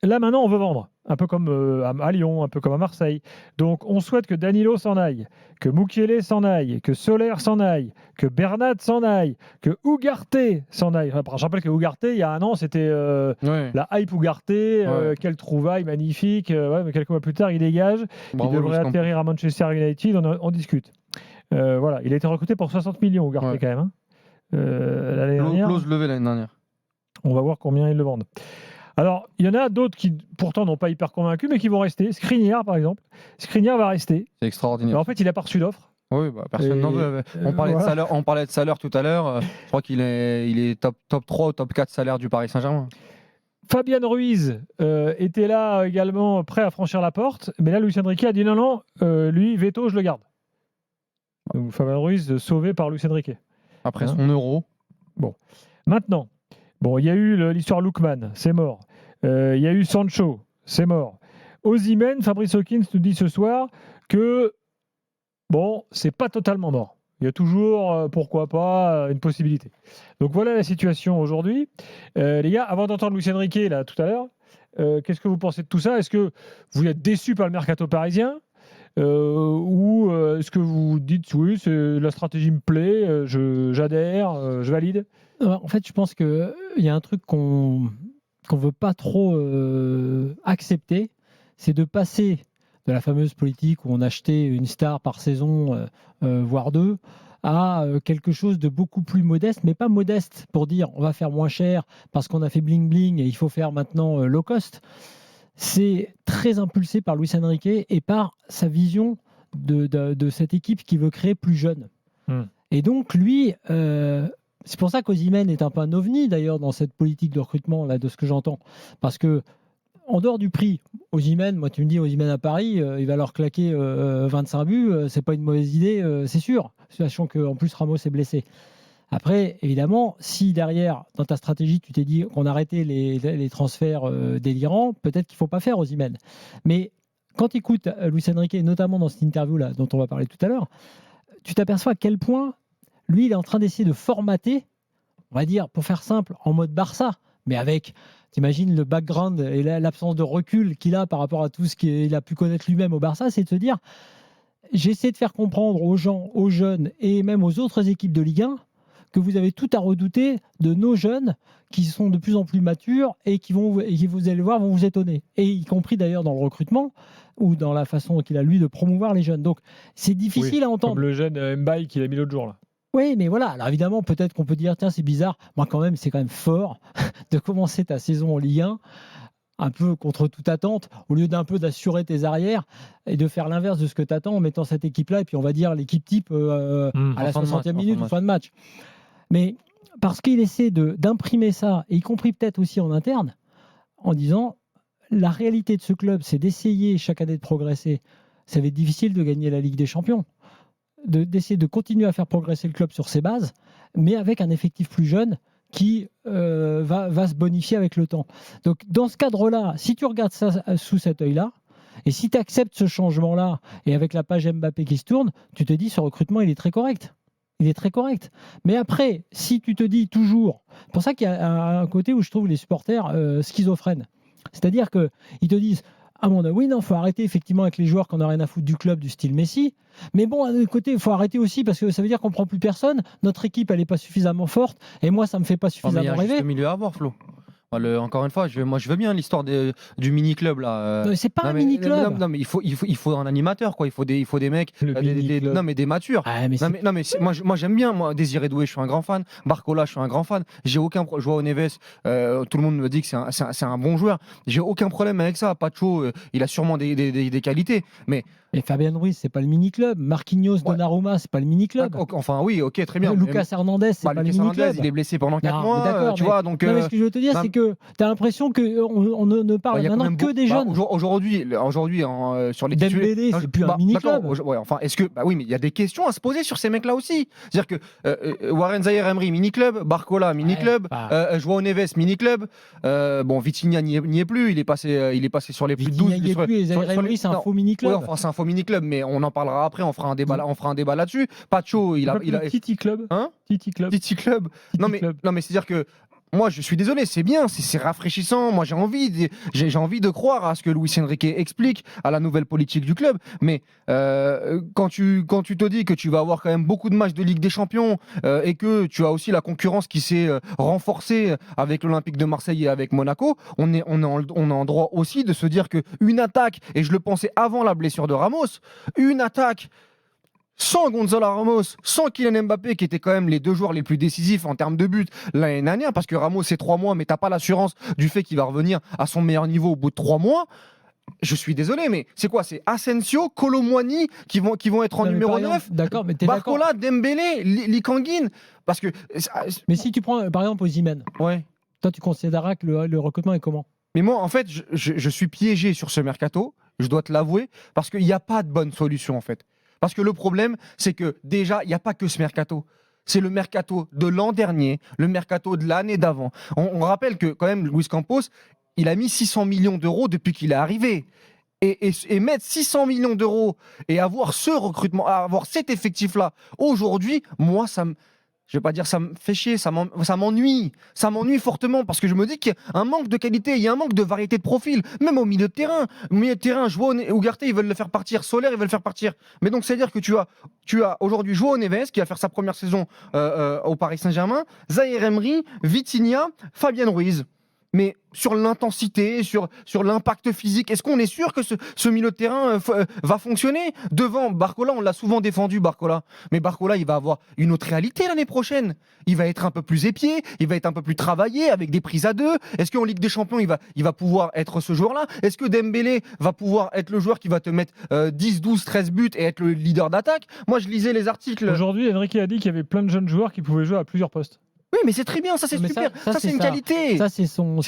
là maintenant, on veut vendre. Un peu comme à Lyon, un peu comme à Marseille. Donc, on souhaite que Danilo s'en aille, que Mukiele s'en aille, que Soler s'en aille, que Bernat s'en aille, que Ugarte s'en aille. Enfin, je rappelle que Ugarte, il y a un an, c'était Ouais, la hype Ugarte. ouais. Quelle trouvaille magnifique. Ouais, mais quelques mois plus tard, il dégage. Il Bravo devrait Luis Campos. atterrir à Manchester United. On discute. Voilà, il a été recruté pour 60 millions, Ugarte, Ouais. quand même. Hein. L'année dernière, Clause levée l'année dernière. on va voir combien ils le vendent. Alors, il y en a d'autres qui, pourtant, n'ont pas hyper convaincu, mais qui vont rester. Skriniar, par exemple. Skriniar va rester. C'est Mais extraordinaire. en fait, il n'a pas reçu d'offre. Oui, personne n'en veut. On parlait de Voilà. salaire, on parlait de salaire tout à l'heure. Je crois qu'il est top 3 ou top 4 salaire du Paris Saint-Germain. Fabian Ruiz était là également prêt à franchir la porte. Mais là, Luis Enrique a dit non, lui, veto, je le garde. Donc, Fabian Ruiz sauvé par Luis Enrique. Après Hein. son euro. Bon. Maintenant, il y a eu l'histoire Lookman, c'est mort. Il y a eu Sancho, c'est mort. Osimhen, Fabrice Hawkins nous dit ce soir que c'est pas totalement mort. Il y a toujours, pourquoi pas, une possibilité. Donc voilà la situation aujourd'hui. Les gars, avant d'entendre Luis Enrique là tout à l'heure, qu'est-ce que vous pensez de tout ça? Est-ce que vous êtes déçus par le mercato parisien ou est-ce que vous dites oui, la stratégie me plaît, j'adhère, je valide? En fait, je pense qu'il y a un truc qu'on ne veut pas trop accepter, c'est de passer de la fameuse politique où on achetait une star par saison, voire deux, à quelque chose de beaucoup plus modeste, mais pas modeste pour dire on va faire moins cher parce qu'on a fait bling bling et il faut faire maintenant low cost. C'est très impulsé par Luis Enrique et par sa vision de cette équipe qui veut créer plus jeune. Et donc, lui, c'est pour ça qu'Osimhen est un peu un ovni, d'ailleurs, dans cette politique de recrutement, là, de ce que j'entends. Parce que, en dehors du prix, Osimhen, moi, tu me dis Osimhen à Paris, il va leur claquer 25 buts, c'est pas une mauvaise idée, c'est sûr, sachant qu'en plus, Ramos est blessé. Après, évidemment, si derrière, dans ta stratégie, tu t'es dit qu'on arrêtait les transferts délirants, peut-être qu'il ne faut pas faire Osimhen. Mais quand tu écoutes Luis Enrique, notamment dans cette interview-là, dont on va parler tout à l'heure, tu t'aperçois à quel point lui, il est en train d'essayer de formater, on va dire, pour faire simple, en mode Barça, mais avec, t'imagines, le background et l'absence de recul qu'il a par rapport à tout ce qu'il a pu connaître lui-même au Barça, c'est de se dire, j'essaie de faire comprendre aux gens, aux jeunes et même aux autres équipes de Ligue 1 que vous avez tout à redouter de nos jeunes qui sont de plus en plus matures et qui, vous allez voir, vont vous étonner. Et y compris d'ailleurs dans le recrutement ou dans la façon qu'il a, lui, de promouvoir les jeunes. Donc, c'est difficile à entendre. Comme le jeune Mbaye qu'il a mis l'autre jour, là. Oui, mais voilà. Alors évidemment, peut-être qu'on peut dire, tiens, c'est bizarre. Moi, quand même, c'est quand même fort de commencer ta saison en Ligue 1 un peu contre toute attente, au lieu d'un peu d'assurer tes arrières et de faire l'inverse de ce que tu attends en mettant cette équipe-là, et puis on va dire l'équipe type à la 60e minute ou fin de match. Mais parce qu'il essaie d'imprimer ça, et y compris peut-être aussi en interne, en disant, la réalité de ce club, c'est d'essayer chaque année de progresser. Ça va être difficile de gagner la Ligue des Champions. D'essayer de continuer à faire progresser le club sur ses bases, mais avec un effectif plus jeune qui va se bonifier avec le temps. Donc, dans ce cadre-là, si tu regardes ça sous cet œil-là, et si tu acceptes ce changement-là, et avec la page Mbappé qui se tourne, tu te dis, ce recrutement, il est très correct. Il est très correct. Mais après, si tu te dis toujours... C'est pour ça qu'il y a un côté où je trouve les supporters schizophrènes. C'est-à-dire qu'ils te disent... Ah bon, oui, non, il faut arrêter effectivement avec les joueurs qu'on n'a rien à foutre du club, du style Messi. Mais bon, d'un autre côté, il faut arrêter aussi parce que ça veut dire qu'on ne prend plus personne. Notre équipe, elle n'est pas suffisamment forte. Et moi, ça ne me fait pas suffisamment rêver. Il y a juste milieu à voir, Flo. Encore une fois, je veux bien l'histoire du mini-club là. Non, c'est pas un mini-club. Non, mais il faut un animateur, quoi. Il faut des mecs, des matures. Ah, mais moi j'aime bien. Moi, Désiré Doué, je suis un grand fan. Barcola, je suis un grand fan. J'ai aucun problème. Joao Neves, tout le monde me dit que c'est un bon joueur. J'ai aucun problème avec ça. Pacho, il a sûrement des qualités, mais Fabien Ruiz, c'est pas le mini-club. Marquinhos, Donnarumma, c'est pas le mini-club. Enfin, oui, ok, très bien. Lucas Hernandez, c'est pas le mini-club. Il est blessé pendant 4 mois. Tu vois, donc. Non, mais ce que je veux te dire, c'est que tu as l'impression qu'on ne parle maintenant que des jeunes. Aujourd'hui, sur les Dembélé, c'est plus un mini-club. Est-ce que. Bah oui, mais il y a des questions à se poser sur ces mecs-là aussi. C'est-à-dire que Warren Zaïre-Emery, mini-club. Barcola, mini-club. Joao Neves, mini-club. Vitinha n'y est plus. Il est passé sur les plus de 12. Vitinha n'y est plus. Et Zaïre-Emery, c'est un faux mini-club. Oui, enfin, c'est un faux mini-club, mais on en parlera après. On fera un débat là-dessus. Pacho, il a. Titi Club. Hein? Titi Club. Non, mais c'est-à-dire que. moi, je suis désolé, c'est bien, c'est rafraîchissant. Moi, j'ai envie de croire à ce que Luis Enrique explique à la nouvelle politique du club. Mais quand tu te dis que tu vas avoir quand même beaucoup de matchs de Ligue des Champions et que tu as aussi la concurrence qui s'est renforcée avec l'Olympique de Marseille et avec Monaco, on est en droit aussi de se dire qu'une attaque, et je le pensais avant la blessure de Ramos, une attaque sans Gonzalo Ramos, sans Kylian Mbappé, qui étaient quand même les deux joueurs les plus décisifs en termes de buts l'année dernière, parce que Ramos c'est 3 mois, mais t'as pas l'assurance du fait qu'il va revenir à son meilleur niveau au bout de 3 mois. Je suis désolé, mais c'est quoi? C'est Asensio, Kolo Muani qui vont être en numéro 9. D'accord, mais t'es Barcola, Dembélé, Likanguin. Parce que. Mais si tu prends par exemple Osimhen, Ouais. toi tu considéreras que le recrutement est comment? Mais moi, en fait, je suis piégé sur ce mercato, je dois te l'avouer, parce qu'il n'y a pas de bonne solution, en fait. Parce que le problème, c'est que déjà, il n'y a pas que ce mercato. C'est le mercato de l'an dernier, le mercato de l'année d'avant. On rappelle que, quand même, Luis Campos, il a mis 600 millions d'euros depuis qu'il est arrivé. Et mettre 600 millions d'euros et avoir ce recrutement, avoir cet effectif-là, aujourd'hui, moi, je vais pas dire ça me fait chier, ça m'ennuie. Ça m'ennuie fortement parce que je me dis qu'il y a un manque de qualité, il y a un manque de variété de profil, même au milieu de terrain. Au milieu de terrain, Joao Ugarte, ils veulent le faire partir. Soler, ils veulent le faire partir. Mais donc, c'est-à-dire que tu as aujourd'hui Joao Neves qui va faire sa première saison au Paris Saint-Germain, Zaïre Emery, Vitinha, Fabien Ruiz. Mais sur l'intensité, sur l'impact physique, est-ce qu'on est sûr que ce milieu de terrain va fonctionner? Devant Barcola, on l'a souvent défendu, Barcola. Mais Barcola, il va avoir une autre réalité l'année prochaine. Il va être un peu plus épié, il va être un peu plus travaillé avec des prises à deux. Est-ce qu'en Ligue des Champions, il va pouvoir être ce joueur-là? Est-ce que Dembélé va pouvoir être le joueur qui va te mettre 10, 12, 13 buts et être le leader d'attaque? Moi, je lisais les articles. Aujourd'hui, Enrique a dit qu'il y avait plein de jeunes joueurs qui pouvaient jouer à plusieurs postes. Oui, mais c'est très bien, ça c'est Mais super. ça, C'est une qualité. Ça, c'est son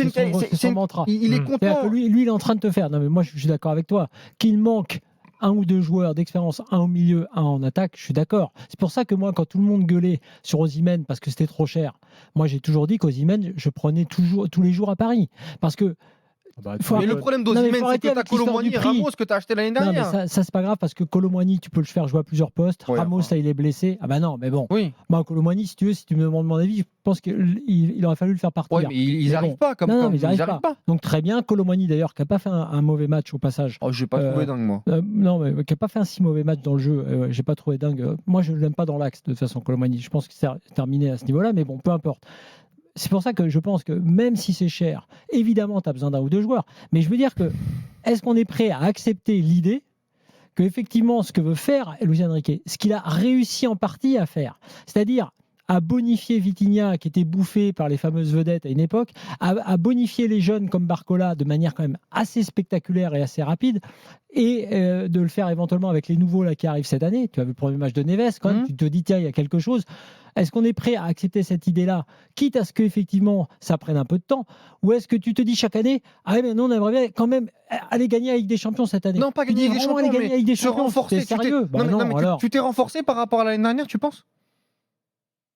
mantra. Il est C'est-à-dire content. que lui, il est en train de te faire. Non, mais moi, je suis d'accord avec toi. Qu'il manque un ou deux joueurs d'expérience, un au milieu, un en attaque, je suis d'accord. C'est pour ça que moi, quand tout le monde gueulait sur Osimhen parce que c'était trop cher, moi, j'ai toujours dit qu'Osimhen, je prenais tous les jours à Paris. Parce que mais le problème d'Osimhen, c'est que tu as Kolo Muani et Ramos que tu as acheté l'année dernière. Non, mais ça c'est pas grave parce que Kolo Muani, tu peux le faire jouer à plusieurs postes. Ouais, Ramos, là, il est blessé. Ah bah non, mais bon. Oui. Moi, Kolo Muani, si tu me demandes mon avis, je pense qu'il aurait fallu le faire partir. Ouais, mais ils Mais n'arrivent pas. Non, mais ils n'arrivent pas. Donc très bien, Kolo Muani d'ailleurs, qui n'a pas fait un mauvais match au passage. Oh, je n'ai pas trouvé dingue, moi. Non, mais qui n'a pas fait un si mauvais match dans le jeu. J'ai pas trouvé dingue. Moi, je ne l'aime pas dans l'axe, de toute façon, Kolo Muani. Je pense que c'est terminé à ce niveau-là, mais bon, peu importe. C'est pour ça que je pense que même si c'est cher, évidemment, tu as besoin d'un ou deux joueurs. Mais je veux dire que, est-ce qu'on est prêt à accepter l'idée qu'effectivement, ce que veut faire Luis Enrique, ce qu'il a réussi en partie à faire, c'est-à-dire à bonifier Vitinha, qui était bouffé par les fameuses vedettes à une époque, à bonifier les jeunes comme Barcola de manière quand même assez spectaculaire et assez rapide, et de le faire éventuellement avec les nouveaux là, qui arrivent cette année. Tu as vu le premier match de Neves, quand même, tu te dis, tiens, il y a quelque chose. Est-ce qu'on est prêt à accepter cette idée-là, quitte à ce qu'effectivement ça prenne un peu de temps? Ou est-ce que tu te dis chaque année, ah mais non, on aimerait bien quand même aller gagner la Ligue des Champions cette année? Non, pas gagner la Ligue des Champions, mais se renforcer. Sérieux? Tu t'es renforcé par rapport à l'année dernière, tu penses?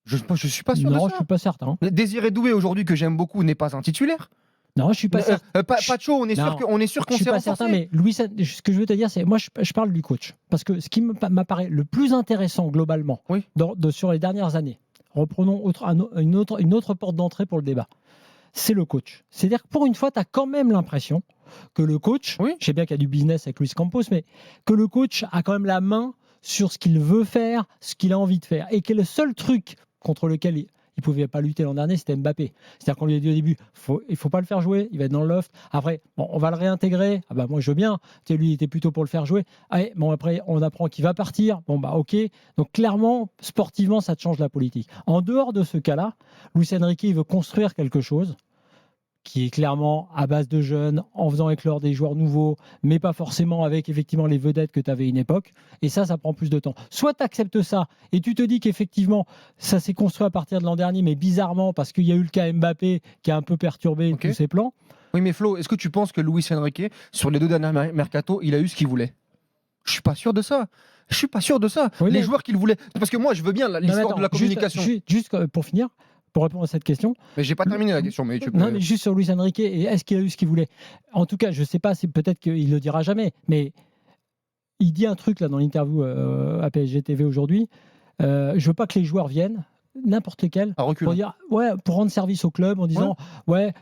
Je suis pas sûr de ça. Non, je suis pas certain. Désiré Doué, aujourd'hui, que j'aime beaucoup, n'est pas un titulaire. Non, je suis pas certain. Pacho, on est sûr qu'on s'est renforcé. Je suis pas certain, mais Louis, ce que je veux te dire, c'est moi, je parle du coach. Parce que ce qui m'apparaît le plus intéressant globalement sur les dernières années, reprenons une autre porte d'entrée pour le débat, c'est le coach. C'est-à-dire que pour une fois, tu as quand même l'impression que le coach, je sais bien qu'il y a du business avec Luis Campos, mais que le coach a quand même la main sur ce qu'il veut faire, ce qu'il a envie de faire. Et que le seul truc contre lequel il ne pouvait pas lutter l'an dernier, c'était Mbappé. C'est-à-dire qu'on lui a dit au début, il ne faut pas le faire jouer, il va être dans le loft. Après, bon, on va le réintégrer. Ah bah moi, je veux bien. Lui, il était plutôt pour le faire jouer. Allez, bon, après, on apprend qu'il va partir. Bon, bah ok. Donc clairement, sportivement, ça te change la politique. En dehors de ce cas-là, Luis Enrique, il veut construire quelque chose qui est clairement à base de jeunes, en faisant éclore des joueurs nouveaux, mais pas forcément avec effectivement les vedettes que tu avais à une époque. Et ça prend plus de temps. Soit tu acceptes ça et tu te dis qu'effectivement, ça s'est construit à partir de l'an dernier, mais bizarrement, parce qu'il y a eu le cas Mbappé qui a un peu perturbé tous ses plans. Oui, mais Flo, est-ce que tu penses que Luis Enrique, sur les 2 derniers mercato, il a eu ce qu'il voulait? Je suis pas sûr de ça. Oui, les joueurs qu'il voulait. Parce que moi, je veux bien l'histoire de la communication. Juste pour finir, pour répondre à cette question. Mais j'ai pas terminé la question. Mais non, mais juste sur Luis Enrique, et est-ce qu'il a eu ce qu'il voulait? En tout cas, je sais pas, c'est peut-être qu'il le dira jamais, mais il dit un truc là dans l'interview à PSG TV aujourd'hui. Je veux pas que les joueurs viennent. n'importe lequel À recul. pour dire pour rendre service au club en disant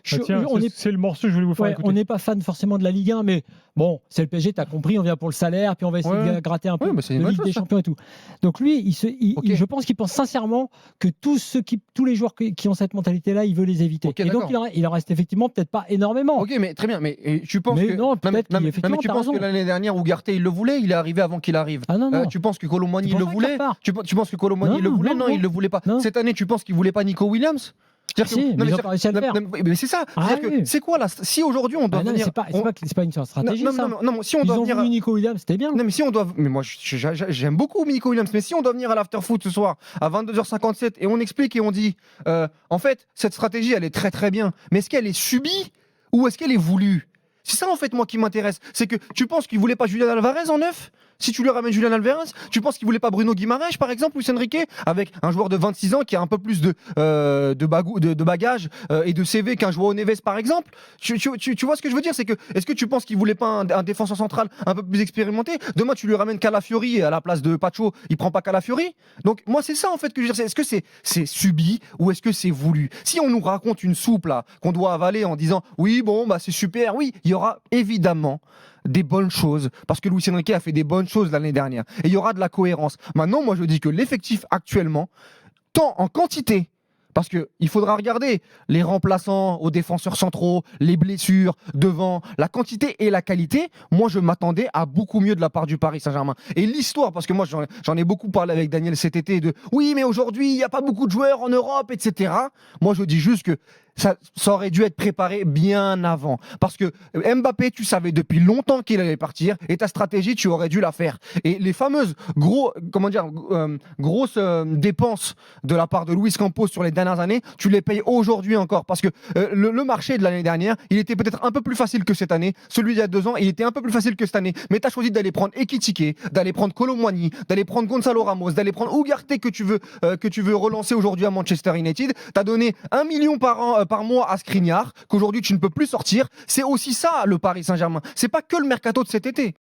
Tiens, c'est le morceau que je voulais vous faire écouter. on n'est pas fan forcément de la Ligue 1, mais bon, c'est le PSG, t'as compris, on vient pour le salaire, puis on va essayer de gratter un peu c'est une de bonne Ligue chose, des ça. Champions et tout. Donc lui, je pense qu'il pense sincèrement que tous les joueurs qui ont cette mentalité-là, il veut les éviter. Ok, et donc il en reste effectivement peut-être pas énormément. Ok, mais très bien. Mais tu penses Mais que non, peut-être qu'effectivement, tu t'as penses raison. que l'année dernière, Ugarte, il le voulait, il est arrivé avant qu'il arrive. Ah non, non. Tu penses que Colomboigny C'est pour le ça qu'il voulait repart. Tu penses que Colomboigny le voulait Non, il le voulait pas. Non. Cette année, tu penses qu'il voulait pas Nico Williams Si, mais ils ont pas réussi à le faire. Mais c'est ça. Ah C'est-à-dire que oui. c'est quoi là Si aujourd'hui on doit Ah non, mais venir, c'est pas une stratégie, ça. non, si on Ils doit ont venir. voulu Nico Williams, c'était bien. Non mais si on doit, mais moi j'aime beaucoup Nico Williams, mais si on doit venir à l'after-foot ce soir à 22h57 et on explique et on dit, en fait cette stratégie elle est très très bien, mais est-ce qu'elle est subie ou est-ce qu'elle est voulue? C'est ça en fait moi qui m'intéresse, c'est que tu penses qu'il voulait pas Julian Alvarez en neuf? Si tu lui ramènes Julian Alvarez, tu penses qu'il voulait pas Bruno Guimaraes par exemple, Luis Enrique, avec un joueur de 26 ans qui a un peu plus de bagages et de CV qu'un Joao Neves par exemple? Tu vois ce que je veux dire, c'est que est-ce que tu penses qu'il voulait pas un défenseur central un peu plus expérimenté? Demain tu lui ramènes Calafiori et à la place de Pacho, il prend pas Calafiori. Donc moi c'est ça en fait que je veux dire, est-ce que c'est subi ou est-ce que c'est voulu? Si on nous raconte une soupe là qu'on doit avaler en disant oui bon bah c'est super, oui, il y aura évidemment des bonnes choses, parce que Luis Enrique a fait des bonnes choses l'année dernière, et il y aura de la cohérence. Maintenant, moi je dis que l'effectif actuellement, tant en quantité, parce qu'il faudra regarder les remplaçants aux défenseurs centraux, les blessures devant, la quantité et la qualité, moi je m'attendais à beaucoup mieux de la part du Paris Saint-Germain. Et l'histoire, parce que moi j'en ai beaucoup parlé avec Daniel cet été, de oui mais aujourd'hui il n'y a pas beaucoup de joueurs en Europe, etc. Moi je dis juste que ça aurait dû être préparé bien avant. Parce que Mbappé, tu savais depuis longtemps qu'il allait partir et ta stratégie, tu aurais dû la faire. Et les fameuses grosses dépenses de la part de Luis Campos sur les dernières années, tu les payes aujourd'hui encore. Parce que le marché de l'année dernière, il était peut-être un peu plus facile que cette année. Celui d'il y a 2 ans, il était un peu plus facile que cette année. Mais tu as choisi d'aller prendre Ekitike, d'aller prendre Colomboigny, d'aller prendre Gonzalo Ramos, d'aller prendre Ugarte que tu veux relancer aujourd'hui à Manchester United. Tu as donné 1 million par mois à Skriniar, qu'aujourd'hui tu ne peux plus sortir. C'est aussi ça le Paris Saint-Germain. C'est pas que le mercato de cet été.